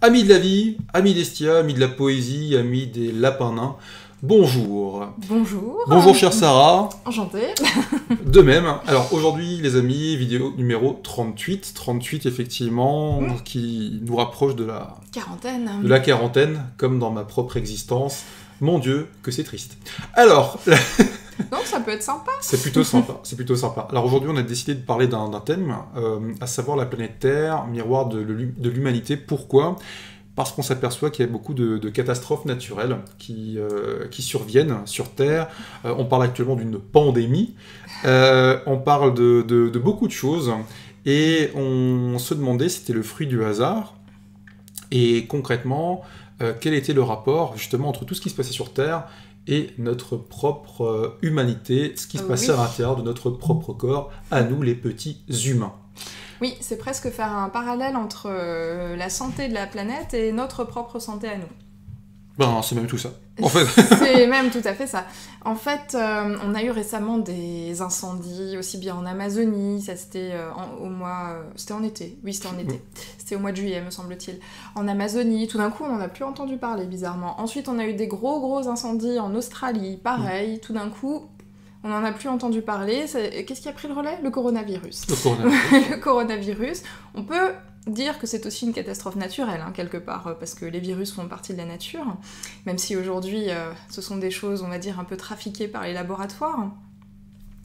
Amis de la vie, amis d'Estia, amis de la poésie, amis des lapins nains, bonjour. Bonjour. Bonjour chère Sarah. Enchantée. De même. Alors aujourd'hui les amis, vidéo numéro 38. 38 effectivement, qui nous rapproche de la quarantaine, comme dans ma propre existence. Mon Dieu, que c'est triste. Alors... Donc ça peut être sympa. C'est plutôt sympa, c'est plutôt sympa. Alors aujourd'hui on a décidé de parler d'un thème, à savoir la planète Terre, miroir de l'humanité. Pourquoi ? Parce qu'on s'aperçoit qu'il y a beaucoup de catastrophes naturelles qui surviennent sur Terre. On parle actuellement d'une pandémie, on parle de beaucoup de choses, et on se demandait si c'était le fruit du hasard, et concrètement, quel était le rapport justement entre tout ce qui se passait sur Terre et notre propre humanité, ce qui se passait à l'intérieur de notre propre corps, à nous les petits humains. Oui, c'est presque faire un parallèle entre la santé de la planète et notre propre santé à nous. Ben, c'est même tout ça. En fait. C'est même tout à fait ça. En fait, on a eu récemment des incendies, aussi bien en Amazonie, ça c'était au mois... c'était en été, oui c'était en été. C'était au mois de juillet, me semble-t-il. En Amazonie, tout d'un coup, on n'en a plus entendu parler, bizarrement. Ensuite, on a eu des gros incendies en Australie, pareil, tout d'un coup... On n'en a plus entendu parler. Qu'est-ce qui a pris le relais ? Le coronavirus. Le coronavirus. On peut dire que c'est aussi une catastrophe naturelle, hein, quelque part, parce que les virus font partie de la nature, même si aujourd'hui, ce sont des choses, on va dire, un peu trafiquées par les laboratoires,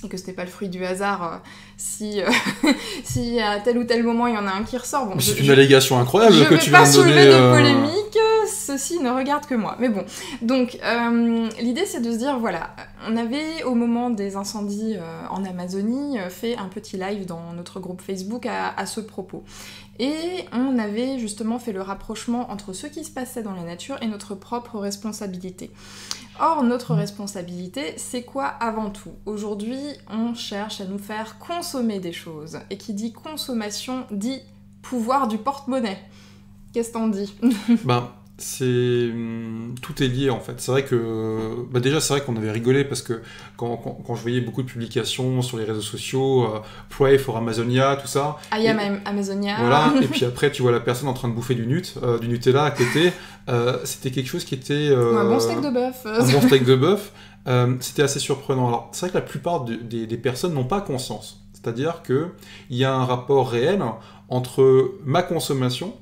et que ce n'est pas le fruit du hasard si à tel ou tel moment, il y en a un qui ressort. Bon, c'est une allégation incroyable que tu viens de donner. Je ne vais pas soulever de polémique, ceci ne regarde que moi. Mais bon, donc l'idée c'est de se dire, voilà, on avait au moment des incendies en Amazonie fait un petit live dans notre groupe Facebook à ce propos. Et on avait justement fait le rapprochement entre ce qui se passait dans la nature et notre propre responsabilité. Or, notre responsabilité, c'est quoi avant tout ? Aujourd'hui, on cherche à nous faire consommer des choses. Et qui dit consommation, dit pouvoir du porte-monnaie. Qu'est-ce que t'en dis ? Tout est lié en fait. C'est vrai que déjà c'est vrai qu'on avait rigolé parce que quand je voyais beaucoup de publications sur les réseaux sociaux, Pray for Amazonia, tout ça. I am Amazonia. Voilà. Et puis après tu vois la personne en train de bouffer du Nutella à côté. C'était quelque chose qui était un bon steak de bœuf. Un bon steak de bœuf. C'était assez surprenant. Alors c'est vrai que la plupart des personnes n'ont pas conscience. C'est-à-dire que il y a un rapport réel entre ma consommation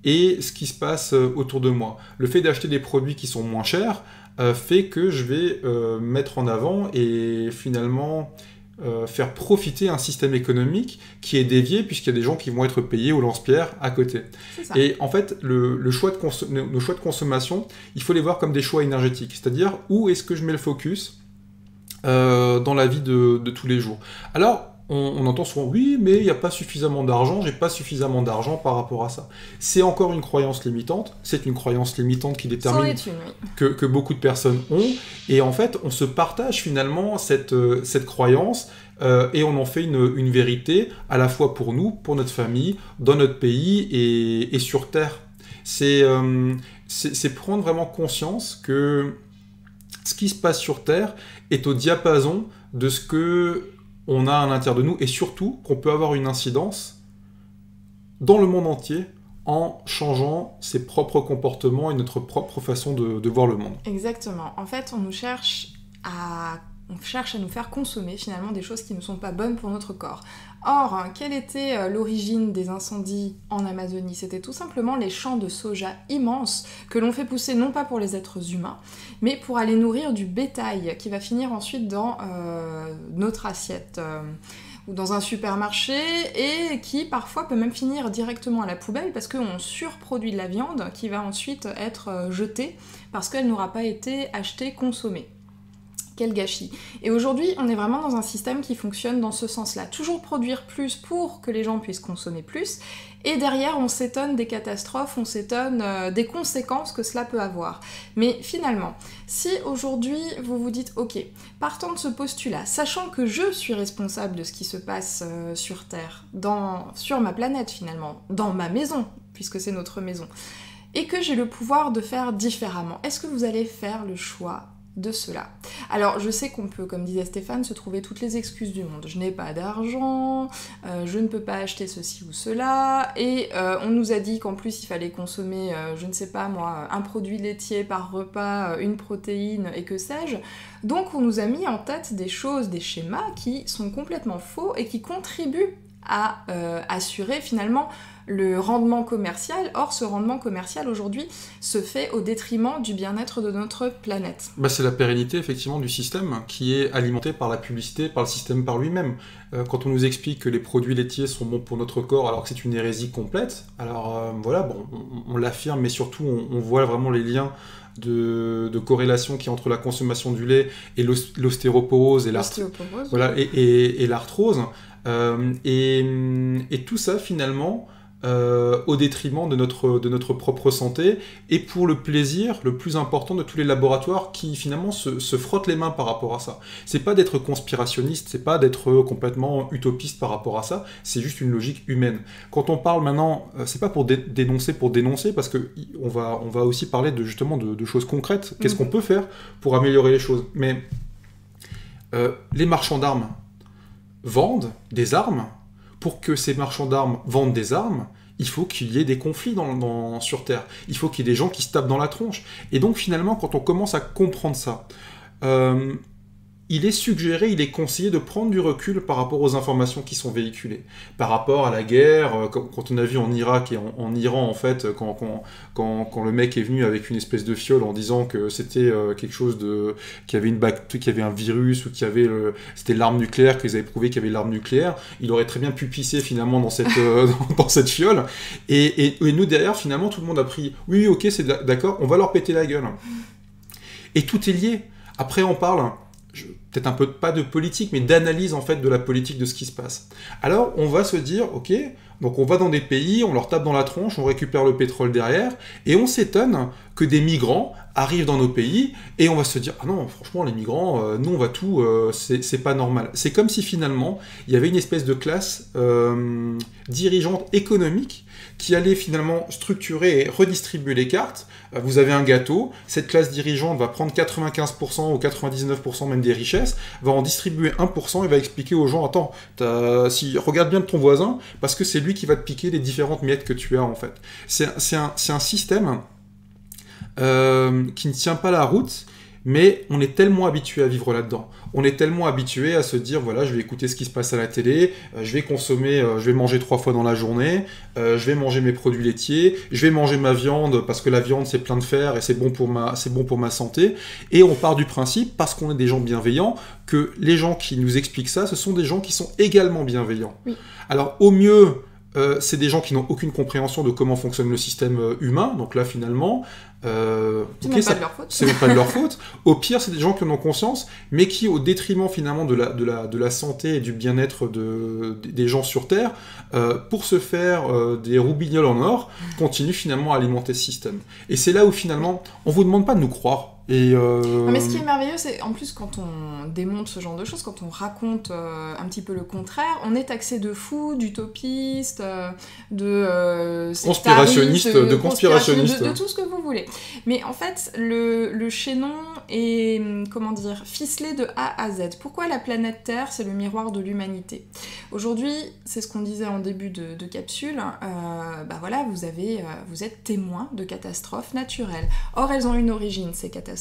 et ce qui se passe autour de moi. Le fait d'acheter des produits qui sont moins chers fait que je vais mettre en avant et finalement faire profiter un système économique qui est dévié puisqu'il y a des gens qui vont être payés au lance-pierre à côté. Et en fait, nos choix de consommation, il faut les voir comme des choix énergétiques. C'est-à-dire, où est-ce que je mets le focus dans la vie de tous les jours. Alors, on entend souvent, oui, mais il n'y a pas suffisamment d'argent, j'ai pas suffisamment d'argent par rapport à ça. C'est encore une croyance limitante, c'est une croyance limitante qui détermine que beaucoup de personnes ont, et en fait, on se partage finalement cette croyance, et on en fait une vérité, à la fois pour nous, pour notre famille, dans notre pays, et sur Terre. C'est prendre vraiment conscience que ce qui se passe sur Terre est au diapason de ce que on a à l'intérieur de nous, et surtout qu'on peut avoir une incidence dans le monde entier en changeant ses propres comportements et notre propre façon de voir le monde. Exactement. En fait, on cherche à nous faire consommer finalement des choses qui ne sont pas bonnes pour notre corps. Or, quelle était l'origine des incendies en Amazonie ? C'était tout simplement les champs de soja immenses que l'on fait pousser non pas pour les êtres humains, mais pour aller nourrir du bétail qui va finir ensuite dans notre assiette ou dans un supermarché, et qui parfois peut même finir directement à la poubelle parce qu'on surproduit de la viande qui va ensuite être jetée parce qu'elle n'aura pas été achetée, consommée. Quel gâchis. Et aujourd'hui, on est vraiment dans un système qui fonctionne dans ce sens-là. Toujours produire plus pour que les gens puissent consommer plus, et derrière, on s'étonne des catastrophes, on s'étonne des conséquences que cela peut avoir. Mais finalement, si aujourd'hui, vous vous dites, ok, partant de ce postulat, sachant que je suis responsable de ce qui se passe sur Terre, sur ma planète finalement, dans ma maison, puisque c'est notre maison, et que j'ai le pouvoir de faire différemment, est-ce que vous allez faire le choix de cela. Alors je sais qu'on peut, comme disait Stéphane, se trouver toutes les excuses du monde. Je n'ai pas d'argent, je ne peux pas acheter ceci ou cela, et on nous a dit qu'en plus il fallait consommer, je ne sais pas moi, un produit laitier par repas, une protéine et que sais-je. Donc on nous a mis en tête des choses, des schémas qui sont complètement faux et qui contribuent à assurer finalement le rendement commercial. Or, ce rendement commercial, aujourd'hui, se fait au détriment du bien-être de notre planète. C'est la pérennité, effectivement, du système qui est alimenté par la publicité, par le système par lui-même. Quand on nous explique que les produits laitiers sont bons pour notre corps, alors que c'est une hérésie complète, alors on l'affirme, mais surtout, on voit vraiment les liens de corrélation qu'il y a entre la consommation du lait et l'ostéoporose et l'arthrose. Et tout ça, finalement, au détriment de notre propre santé, et pour le plaisir le plus important de tous les laboratoires qui finalement se frottent les mains par rapport à ça. C'est pas d'être conspirationniste, c'est pas d'être complètement utopiste par rapport à ça, c'est juste une logique humaine. Quand on parle maintenant, c'est pas pour dénoncer, parce que on va aussi parler justement de choses concrètes. Qu'est-ce qu'on peut faire pour améliorer les choses? Mais les marchands d'armes vendent des armes. Pour que ces marchands d'armes vendent des armes, il faut qu'il y ait des conflits sur Terre. Il faut qu'il y ait des gens qui se tapent dans la tronche. Et donc finalement, quand on commence à comprendre ça, il est suggéré, il est conseillé de prendre du recul par rapport aux informations qui sont véhiculées. Par rapport à la guerre, quand on a vu en Irak et en Iran, en fait, quand le mec est venu avec une espèce de fiole en disant que c'était quelque chose qu'il y avait un virus, ou c'était l'arme nucléaire, qu'ils avaient prouvé qu'il y avait l'arme nucléaire, il aurait très bien pu pisser finalement dans cette fiole. Et nous, derrière, finalement, tout le monde a pris « Oui, ok, c'est d'accord, on va leur péter la gueule. » Et tout est lié. Après, on parle... peut-être un peu, pas de politique, mais d'analyse en fait de la politique de ce qui se passe. Alors on va se dire, ok, donc on va dans des pays, on leur tape dans la tronche, on récupère le pétrole derrière, et on s'étonne que des migrants arrivent dans nos pays, et on va se dire, ah non, franchement, les migrants, nous on va tout, c'est pas normal. C'est comme si finalement, il y avait une espèce de classe dirigeante économique qui allait finalement structurer et redistribuer les cartes. Vous avez un gâteau, cette classe dirigeante va prendre 95% ou 99% même des richesses, va en distribuer 1% et va expliquer aux gens, attends, regarde bien de ton voisin, parce que c'est lui qui va te piquer les différentes miettes que tu as en fait. C'est un système qui ne tient pas la route, mais on est tellement habitué à vivre là-dedans. On est tellement habitué à se dire, voilà, je vais écouter ce qui se passe à la télé, je vais consommer, je vais manger 3 fois dans la journée, je vais manger mes produits laitiers, je vais manger ma viande, parce que la viande c'est plein de fer et c'est bon pour ma santé. Et on part du principe, parce qu'on est des gens bienveillants, que les gens qui nous expliquent ça, ce sont des gens qui sont également bienveillants. Oui. Alors au mieux, c'est des gens qui n'ont aucune compréhension de comment fonctionne le système humain, donc là finalement... c'est même pas de leur faute. C'est même pas de leur faute. Au pire, c'est des gens qui en ont conscience, mais qui, au détriment finalement de la santé et du bien-être des gens sur Terre, pour se faire des roubignoles en or, continuent finalement à alimenter ce système. Et c'est là où finalement, on vous demande pas de nous croire. Mais ce qui est merveilleux, c'est en plus quand on démonte ce genre de choses, quand on raconte un petit peu le contraire, on est taxé de fou, d'utopiste, de conspirationniste, de tout ce que vous voulez. Mais en fait, le chaînon est, ficelé de A à Z. Pourquoi la planète Terre, c'est le miroir de l'humanité? Aujourd'hui, c'est ce qu'on disait en début de capsule, vous êtes témoin de catastrophes naturelles. Or, elles ont une origine, ces catastrophes.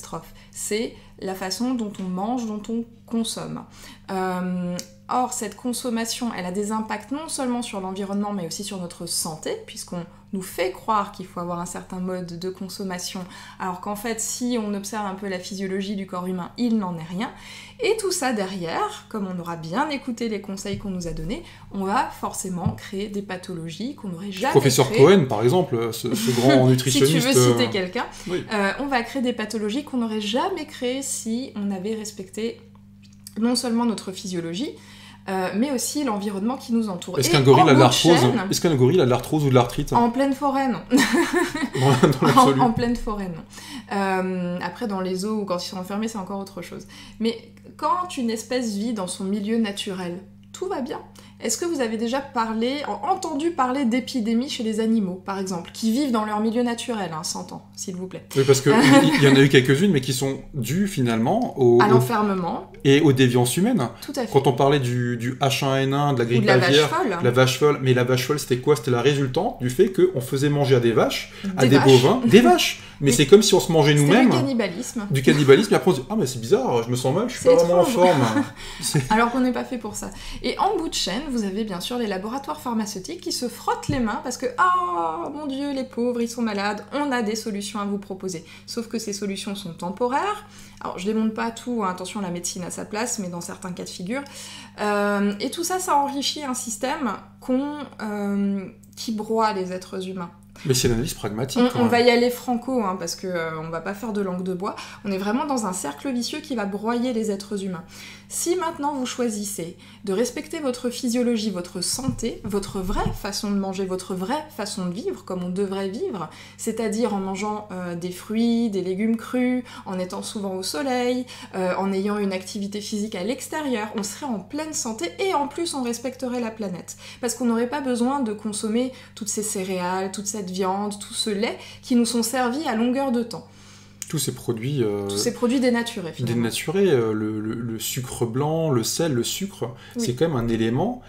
C'est la façon dont on mange, dont on consomme. Or, cette consommation, elle a des impacts non seulement sur l'environnement, mais aussi sur notre santé, puisqu'on nous fait croire qu'il faut avoir un certain mode de consommation, alors qu'en fait, si on observe un peu la physiologie du corps humain, il n'en est rien. Et tout ça derrière, comme on aura bien écouté les conseils qu'on nous a donnés, on va forcément créer des pathologies qu'on n'aurait jamais Professeur créées. Cohen, par exemple, ce grand nutritionniste... Si tu veux citer quelqu'un, oui. On va créer des pathologies qu'on n'aurait jamais créées si on avait respecté non seulement notre physiologie, mais aussi l'environnement qui nous entoure. Est-ce qu'un gorille a de l'arthrose Est-ce qu'un gorille a de l'arthrose ou de l'arthrite? En pleine forêt, non. en pleine forêt, non. Après, dans les zoos ou quand ils sont enfermés, c'est encore autre chose. Mais quand une espèce vit dans son milieu naturel, tout va bien. Est-ce que vous avez déjà entendu parler d'épidémies chez les animaux, par exemple, qui vivent dans leur milieu naturel, hein, 100 ans, s'il vous plaît? Oui, parce qu'il y en a eu quelques-unes, mais qui sont dues finalement à l'enfermement et aux déviances humaines. Tout à fait. Quand on parlait du H1N1, de la grippe Ou de la aviaire, vache folle. la vache folle, mais la vache folle, c'était quoi? C'était la résultante du fait qu'on faisait manger à des vaches, à Des des vaches. bovins, des vaches. Mais Oui. c'est comme si on se mangeait C'était nous-mêmes. du cannibalisme. Du cannibalisme, et après on se dit, ah mais c'est bizarre, je me sens mal, je suis C'est pas vraiment en étrange. forme. Alors qu'on n'est pas fait pour ça. Et en bout de chaîne, vous avez bien sûr les laboratoires pharmaceutiques qui se frottent les mains parce que « Ah, mon Dieu, les pauvres, ils sont malades, on a des solutions à vous proposer. » Sauf que ces solutions sont temporaires. Alors, je démonte pas tout, hein, attention, la médecine a sa place, mais dans certains cas de figure. Et tout ça, ça enrichit un système qui broie les êtres humains. Mais c'est l'analyse pragmatique. On va y aller franco, hein, parce que on va pas faire de langue de bois. On est vraiment dans un cercle vicieux qui va broyer les êtres humains. Si maintenant vous choisissez de respecter votre physiologie, votre santé, votre vraie façon de manger, votre vraie façon de vivre, comme on devrait vivre, c'est-à-dire en mangeant des fruits, des légumes crus, en étant souvent au soleil, en ayant une activité physique à l'extérieur, on serait en pleine santé et en plus on respecterait la planète. Parce qu'on n'aurait pas besoin de consommer toutes ces céréales, toute cette viande, tout ce lait qui nous sont servis à longueur de temps. Tous ces produits... Tous ces produits dénaturés, finalement. Dénaturés, le sucre blanc, le sel, le sucre, Oui. c'est quand même un élément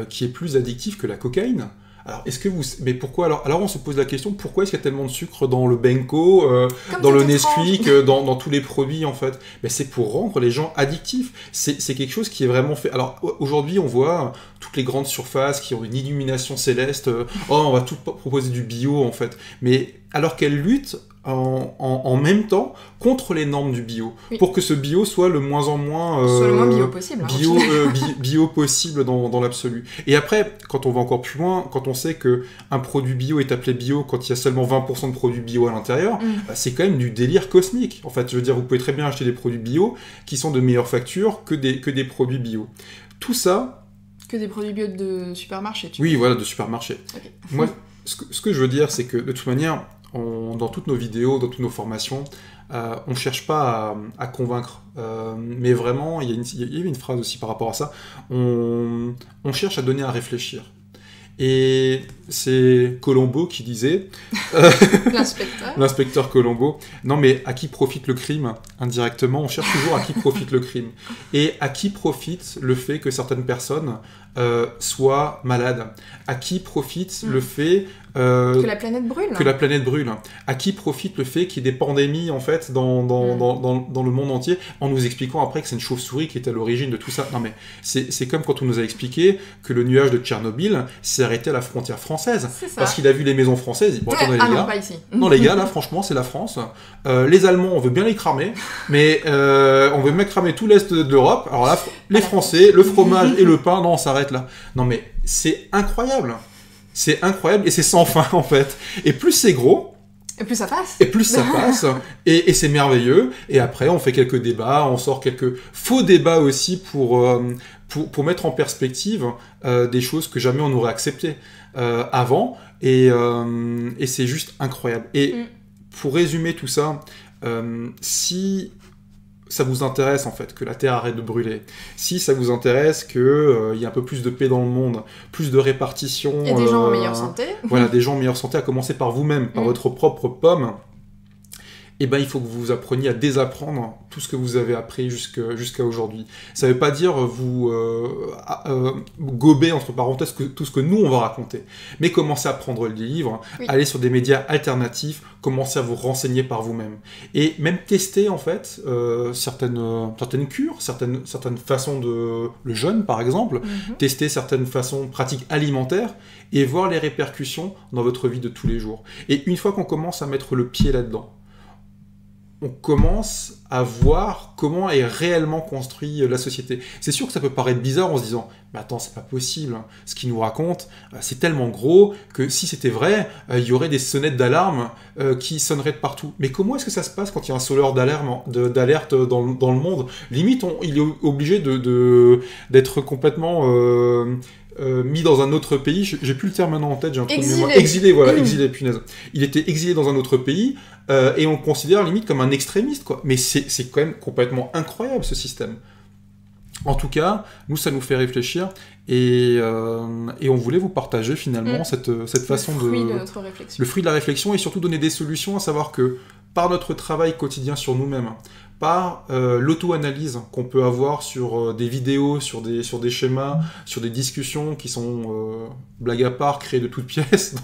qui est plus addictif que la cocaïne. Alors, est-ce que vous... Mais pourquoi alors on se pose la question, pourquoi est-ce qu'il y a tellement de sucre dans le Benko, dans le Nesquik, dans tous les produits, en fait? Ben, c'est pour rendre les gens addictifs. C'est quelque chose qui est vraiment fait... Alors, aujourd'hui, on voit toutes les grandes surfaces qui ont une illumination céleste. Oh, on va tout proposer du bio, en fait. Mais alors qu'elles luttent en même temps contre les normes du bio, oui. pour que ce bio soit le moins en moins... soit le moins bio possible. Bio possible dans l'absolu. Et après, quand on va encore plus loin, quand on sait qu'un produit bio est appelé bio quand il y a seulement 20% de produits bio à l'intérieur, bah, c'est quand même du délire cosmique. En fait, je veux dire, vous pouvez très bien acheter des produits bio qui sont de meilleure facture que des produits bio. Tout ça... Que des produits bio de supermarché, tu Oui, voilà, de supermarché. Okay. Moi, ce que je veux dire, c'est que de toute manière, dans toutes nos vidéos, dans toutes nos formations, on ne cherche pas à convaincre. Mais vraiment, il y avait une phrase aussi par rapport à ça, on cherche à donner à réfléchir. Et c'est Colombo qui disait... L'inspecteur Colombo. Non, mais à qui profite le crime? Indirectement, on cherche toujours à qui profite le crime. Et à qui profite le fait que certaines personnes soient malades? À qui profite le fait... que la planète brûle. Que la planète brûle. À qui profite le fait qu'il y ait des pandémies, en fait, dans le monde entier, en nous expliquant après que c'est une chauve-souris qui est à l'origine de tout ça. Non, mais c'est comme quand on nous a expliqué que le nuage de Tchernobyl s'est arrêté à la frontière française. Parce qu'il a vu les maisons françaises. Bon, attendez, les gars. Non, pas ici. Non, les gars, là, franchement, c'est la France. Les Allemands, on veut bien les cramer, mais on veut même cramer tout l'Est de l'Europe. Alors là, les Français, le fromage et le pain, non, on s'arrête là. Non, mais c'est incroyable. C'est incroyable et c'est sans fin, en fait. Et plus c'est gros... Et plus ça passe. Et plus ça passe. Et c'est merveilleux. Et après, on fait quelques débats, on sort quelques faux débats aussi pour mettre en perspective des choses que jamais on n'aurait acceptées avant. Et c'est juste incroyable. Et pour résumer tout ça, si ça vous intéresse en fait que la Terre arrête de brûler, si ça vous intéresse qu'il y ait un peu plus de paix dans le monde, plus de répartition... Et des gens en meilleure santé. Voilà, des gens en meilleure santé, à commencer par vous-même, par votre propre pomme, eh ben, il faut que vous appreniez à désapprendre tout ce que vous avez appris jusqu'à aujourd'hui. Ça ne veut pas dire vous gober, entre parenthèses, tout ce que nous, on va raconter. Mais commencez à prendre le livre, aller sur des médias alternatifs, commencez à vous renseigner par vous-même. Et même tester, en fait, certaines cures, certaines façons de... Le jeûne, par exemple, tester certaines façons pratiques alimentaires et voir les répercussions dans votre vie de tous les jours. Et une fois qu'on commence à mettre le pied là-dedans, on commence à voir comment est réellement construite la société. C'est sûr que ça peut paraître bizarre en se disant « Mais attends, c'est pas possible, ce qu'il nous raconte, c'est tellement gros que si c'était vrai, il y aurait des sonnettes d'alarme qui sonneraient de partout. » Mais comment est-ce que ça se passe quand il y a un sonneur d'alerte dans le monde? Limite, il est obligé d'être complètement... mis dans un autre pays, j'ai plus le terme maintenant en tête, j'ai un truc de mémoire. Exilé, voilà, exilé, punaise. Il était exilé dans un autre pays, et on le considère limite comme un extrémiste, quoi. Mais c'est quand même complètement incroyable, ce système. En tout cas, nous, ça nous fait réfléchir et on voulait vous partager finalement cette façon le fruit de notre réflexion. Le fruit de la réflexion et surtout donner des solutions, à savoir que par notre travail quotidien sur nous-mêmes, par l'auto-analyse qu'on peut avoir sur des vidéos, sur des schémas, sur des discussions qui sont, blague à part, créées de toutes pièces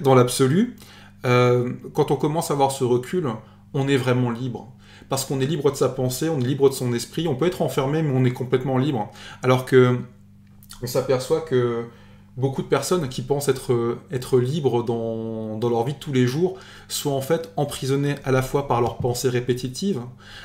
dans l'absolu, quand on commence à avoir ce recul, on est vraiment libre. Parce qu'on est libre de sa pensée, on est libre de son esprit, on peut être enfermé, mais on est complètement libre. Alors que on s'aperçoit que beaucoup de personnes qui pensent être libres dans leur vie de tous les jours sont en fait emprisonnées à la fois par leurs pensées répétitives,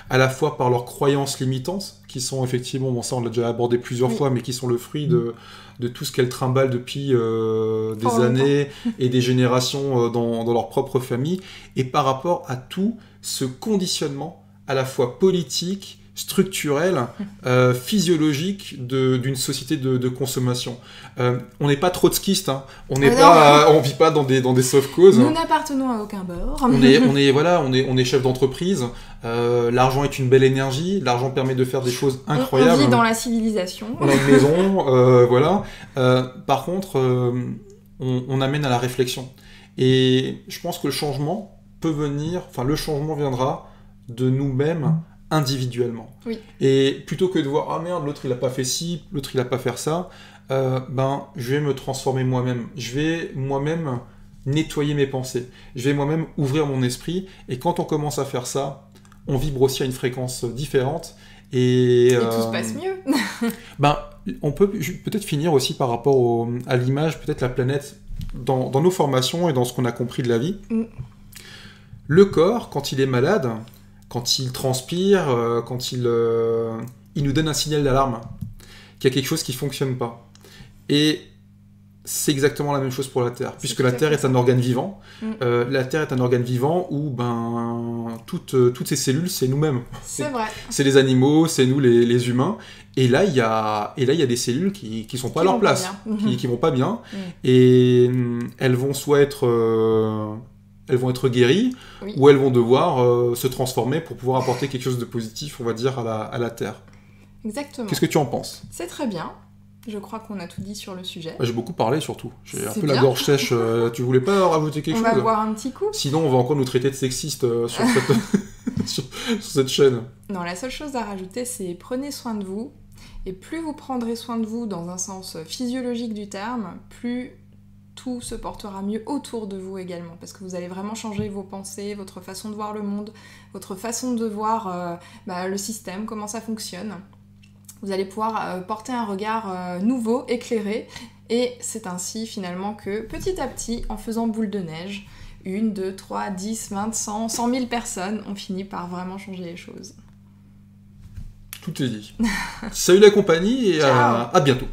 à la fois par leurs croyances limitantes, qui sont effectivement, bon ça on l'a déjà abordé plusieurs fois, mais qui sont le fruit de tout ce qu'elles trimballent depuis des années et des générations dans leur propre famille, et par rapport à tout ce conditionnement à la fois politique, structurel, physiologique d'une société de consommation. On n'est pas trotskiste, hein. On vit pas dans des sauf causes. Nous n'appartenons à aucun bord. On est chef d'entreprise. L'argent est une belle énergie. L'argent permet de faire des choses incroyables. On vit dans la civilisation. On a une maison, voilà. Par contre, on amène à la réflexion. Et je pense que le changement viendra de nous-mêmes individuellement. Oui. Et plutôt que de voir « Ah merde, l'autre il a pas fait ci, l'autre il a pas fait ça », je vais me transformer moi-même. Je vais moi-même nettoyer mes pensées. Je vais moi-même ouvrir mon esprit. Et quand on commence à faire ça, on vibre aussi à une fréquence différente. Et tout se passe mieux. On peut peut-être finir aussi par rapport à l'image, peut-être la planète, dans nos formations et dans ce qu'on a compris de la vie. Le corps, quand il est malade, quand il transpire, quand il nous donne un signal d'alarme, qu'il y a quelque chose qui ne fonctionne pas. Et c'est exactement la même chose pour la Terre, puisque la Terre est un organe vivant. La Terre est un organe vivant où toutes ces cellules, c'est nous-mêmes. C'est vrai. C'est les animaux, c'est nous les humains. Et là, il y a des cellules qui ne sont pas à leur place, qui ne vont pas bien. Et elles vont soit elles vont être guéries, ou elles vont devoir se transformer pour pouvoir apporter quelque chose de positif, on va dire, à la Terre. Exactement. Qu'est-ce que tu en penses ? C'est très bien. Je crois qu'on a tout dit sur le sujet. J'ai beaucoup parlé, surtout. J'ai un peu la gorge sèche. Tu voulais pas rajouter quelque chose ? On va boire un petit coup. Sinon, on va encore nous traiter de sexistes sur cette chaîne. Non, la seule chose à rajouter, c'est prenez soin de vous. Et plus vous prendrez soin de vous dans un sens physiologique du terme, plus tout se portera mieux autour de vous également, parce que vous allez vraiment changer vos pensées, votre façon de voir le monde, votre façon de voir le système, comment ça fonctionne. Vous allez pouvoir porter un regard nouveau, éclairé, et c'est ainsi finalement que petit à petit, en faisant boule de neige, 1, 2, 3, 10, 20, 100 000 personnes ont fini par vraiment changer les choses. Tout est dit. Salut la compagnie et à bientôt.